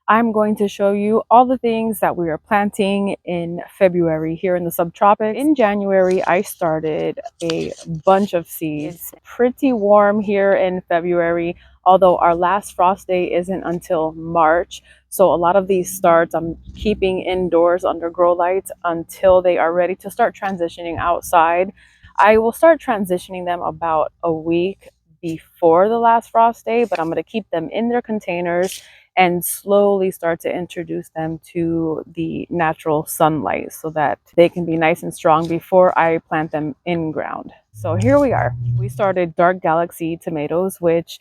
I'm going to show you all the things that we are planting in February here in the subtropics. In January, I started a bunch of seeds. It's pretty warm here in February, although our last frost day isn't until March. So a lot of these starts I'm keeping indoors under grow lights until they are ready to start transitioning outside. I will start transitioning them about a week before the last frost day, but I'm going to keep them in their containers and slowly start to introduce them to the natural sunlight so that they can be nice and strong before I plant them in ground. So here we are. We started dark galaxy tomatoes, which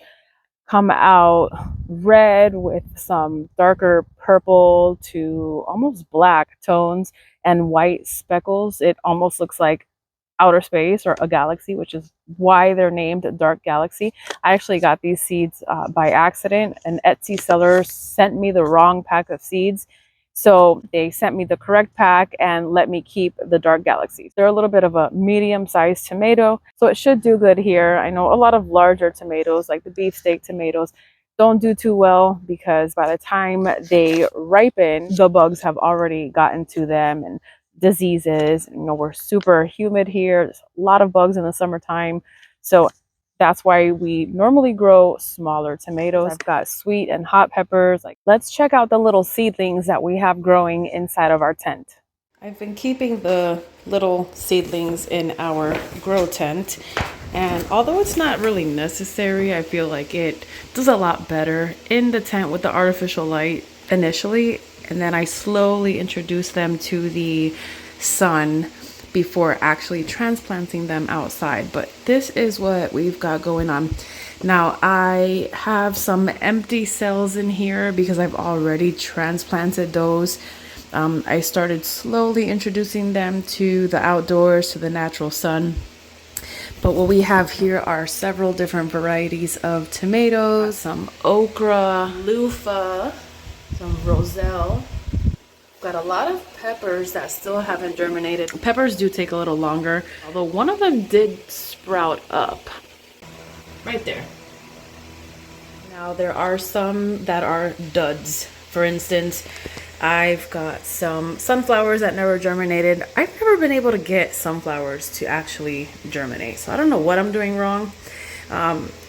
come out red with some darker purple to almost black tones and white speckles. It almost looks like outer space or a galaxy, which is why they're named dark galaxy. I actually got these seeds by accident. An Etsy seller sent me the wrong pack of seeds, so they sent me the correct pack and let me keep the dark galaxies. They're a little bit of a medium-sized tomato, so it should do good here. I know a lot of larger tomatoes, like the beefsteak tomatoes, don't do too well because by the time they ripen, the bugs have already gotten to them and diseases. You know, we're super humid here. There's a lot of bugs in the summertime. So that's why we normally grow smaller tomatoes. I've got sweet and hot peppers. Like, let's check out the little seedlings that we have growing inside of our tent. I've been keeping the little seedlings in our grow tent, and although it's not really necessary, I feel like it does a lot better in the tent with the artificial light initially, and then I slowly introduce them to the sun before actually transplanting them outside. But this is what we've got going on. Now I have some empty cells in here because I've already transplanted those. I started slowly introducing them to the outdoors, to the natural sun. But what we have here are several different varieties of tomatoes, some okra, loofah, some roselle. Got a lot of peppers that still haven't germinated. Peppers do take a little longer, although one of them did sprout up right there. Now there are some that are duds. For instance, I've got some sunflowers that never germinated. I've never been able to get sunflowers to actually germinate, so I don't know what I'm doing wrong.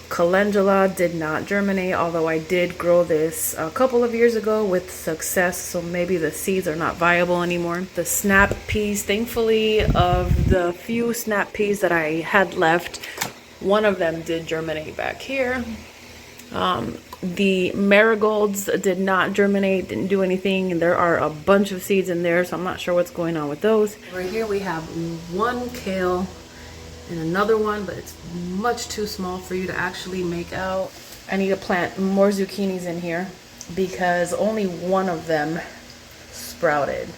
Calendula did not germinate, although I did grow this a couple of years ago with success, so maybe the seeds are not viable anymore. The snap peas, thankfully, of the few snap peas that I had left, one of them did germinate back here. The marigolds did not germinate, didn't do anything, and there are a bunch of seeds in there, so I'm not sure what's going on with those. Right here we have one kale and another one, but it's much too small for you to actually make out. I need to plant more zucchinis in here because only one of them sprouted.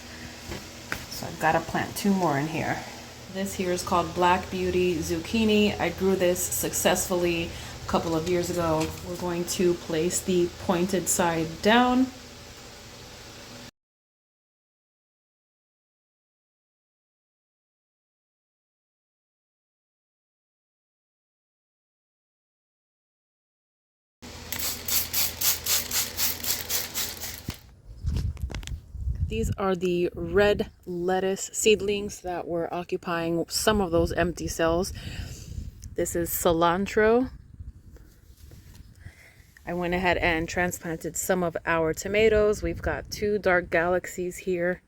So I've got to plant two more in here. This here is called Black Beauty zucchini. I grew this successfully a couple of years ago. We're going to place the pointed side down. These are the red lettuce seedlings that were occupying some of those empty cells. This is cilantro. I went ahead and transplanted some of our tomatoes. We've got two dark galaxies here,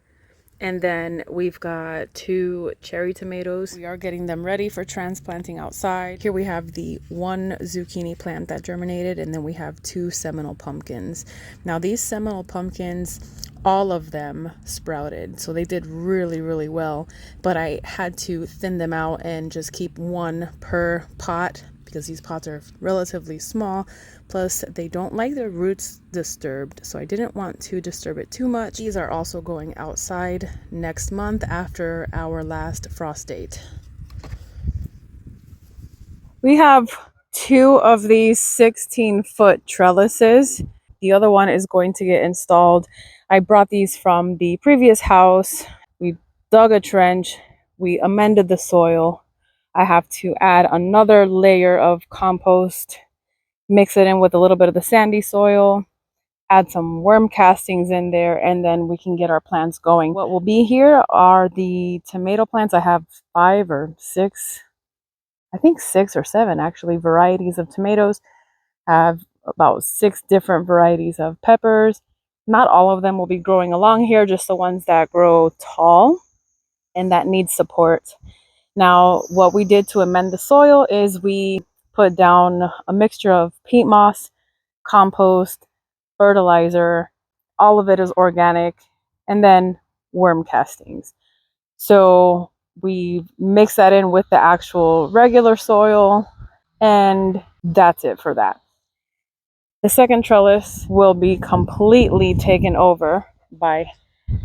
and then we've got two cherry tomatoes. We are getting them ready for transplanting outside. Here we have the one zucchini plant that germinated, and then we have two Seminole pumpkins. Now these Seminole pumpkins, all of them sprouted, so they did really, really well, but I had to thin them out and just keep one per pot because these pots are relatively small, plus they don't like their roots disturbed, so I didn't want to disturb it too much. These are also going outside next month after our last frost date. We have two of these 16-foot trellises. The other one is going to get installed. I brought these from the previous house. We dug a trench, we amended the soil. I have to add another layer of compost, mix it in with a little bit of the sandy soil, add some worm castings in there, and then we can get our plants going. What will be here are the tomato plants. I have 5 or 6, I think 6 or 7 actually, varieties of tomatoes. I have about 6 different varieties of peppers. Not all of them will be growing along here, just the ones that grow tall and that need support. Now, what we did to amend the soil is we put down a mixture of peat moss, compost, fertilizer. All of it is organic, and then worm castings. So we mix that in with the actual regular soil, and that's it for that. The second trellis will be completely taken over by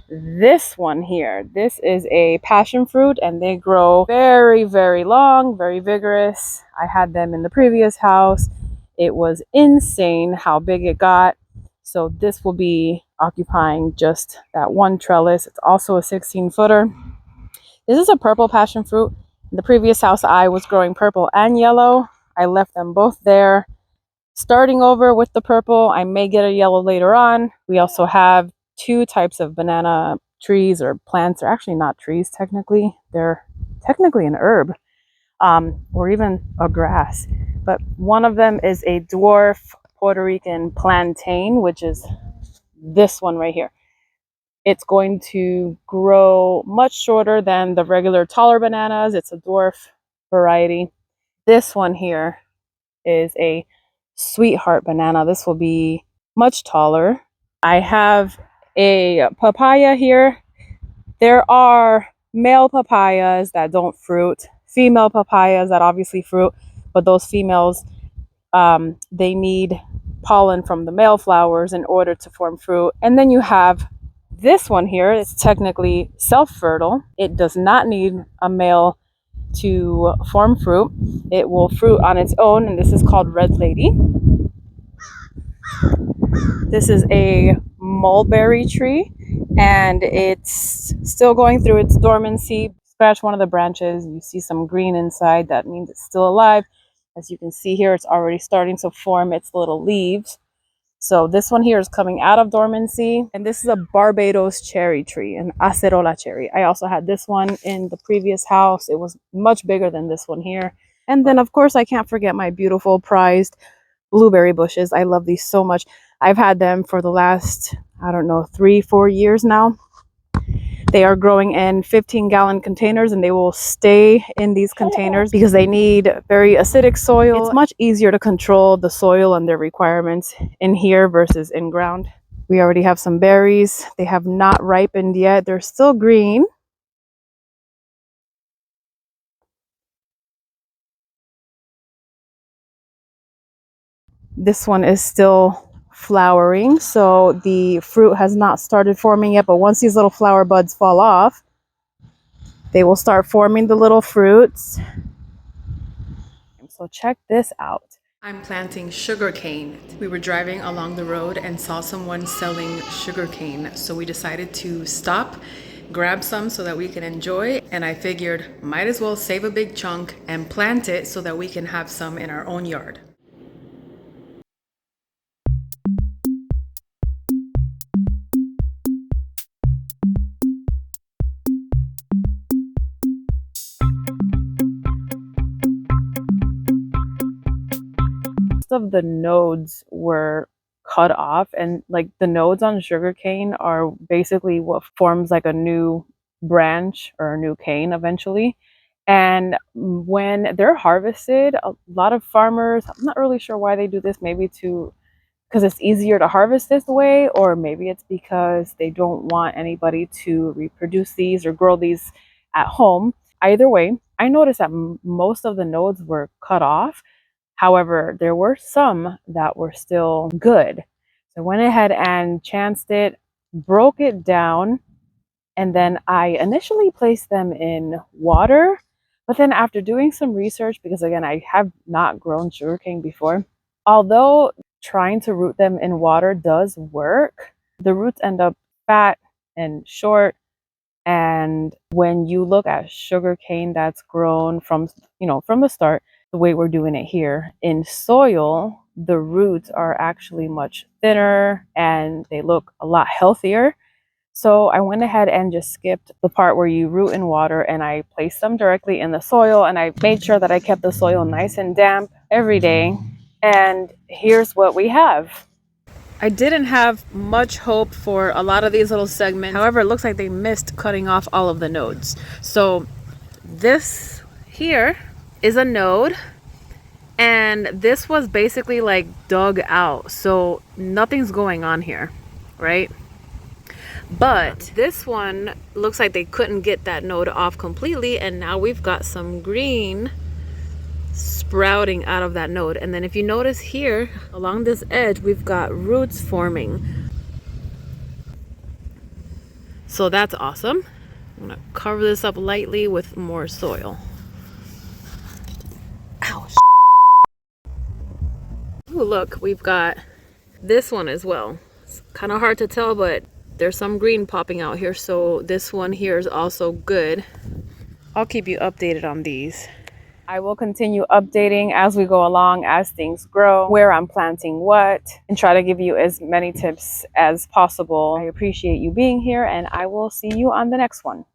this one here. This is a passion fruit, and they grow very, very long, very vigorous. I had them in the previous house. It was insane how big it got. So this will be occupying just that one trellis. It's also a 16-footer. This is a purple passion fruit. In the previous house, I was growing purple and yellow. I left them both there. Starting over with the purple, I may get a yellow later on. We also have 2 types of banana trees or plants. They're actually not trees technically. They're technically an herb, or even a grass. But one of them is a dwarf Puerto Rican plantain, which is this one right here. It's going to grow much shorter than the regular taller bananas. It's a dwarf variety. This one here is a sweetheart banana. This will be much taller. I have a papaya here. There are male papayas that don't fruit, female papayas that obviously fruit, but those females, they need pollen from the male flowers in order to form fruit. And then you have this one here. It's technically self-fertile. It does not need a male to form fruit. It will fruit on its own, and this is called Red Lady. This is a mulberry tree, and it's still going through its dormancy. Scratch one of the branches, you see some green inside. That means it's still alive. As you can see here, it's already starting to form its little leaves. So this one here is coming out of dormancy, and this is a Barbados cherry tree, an acerola cherry. I also had this one in the previous house. It was much bigger than this one here. And then of course I can't forget my beautiful prized blueberry bushes. I love these so much. I've had them for the last, I don't know, 3-4 years now. They are growing in 15-gallon containers, and they will stay in these containers because they need very acidic soil. It's much easier to control the soil and their requirements in here versus in ground. We already have some berries. They have not ripened yet. They're still green. This one is still flowering, so the fruit has not started forming yet, but once these little flower buds fall off, they will start forming the little fruits. So check this out. I'm planting sugarcane. We were driving along the road and saw someone selling sugarcane, so we decided to stop, grab some so that we can enjoy, and I figured might as well save a big chunk and plant it so that we can have some in our own yard. Of the nodes were cut off, and like the nodes on sugarcane are basically what forms like a new branch or a new cane eventually. And when they're harvested, a lot of farmers, I'm not really sure why they do this, maybe to because it's easier to harvest this way, or maybe it's because they don't want anybody to reproduce these or grow these at home. Either way, I noticed that most of the nodes were cut off. However, there were some that were still good. So I went ahead and chanced it, broke it down, and then I initially placed them in water. But then after doing some research, because again, I have not grown sugarcane before, although trying to root them in water does work, the roots end up fat and short. And when you look at sugarcane that's grown from, from the start, the way we're doing it here in soil, the roots are actually much thinner and they look a lot healthier. So I went ahead and just skipped the part where you root in water, and I placed them directly in the soil, and I made sure that I kept the soil nice and damp every day. And here's what we have. I didn't have much hope for a lot of these little segments. However, it looks like they missed cutting off all of the nodes. So this here is a node, and this was basically like dug out. So nothing's going on here, right? But this one looks like they couldn't get that node off completely, and now we've got some green sprouting out of that node. And then if you notice here along this edge, we've got roots forming. So that's awesome. I'm gonna cover this up lightly with more soil. Ow. Ooh, look, we've got this one as well. It's kind of hard to tell, but there's some green popping out here, so this one here is also good. I'll keep you updated on these. I will continue updating as we go along, as things grow, where I'm planting what, and try to give you as many tips as possible. I appreciate you being here, and I will see you on the next one.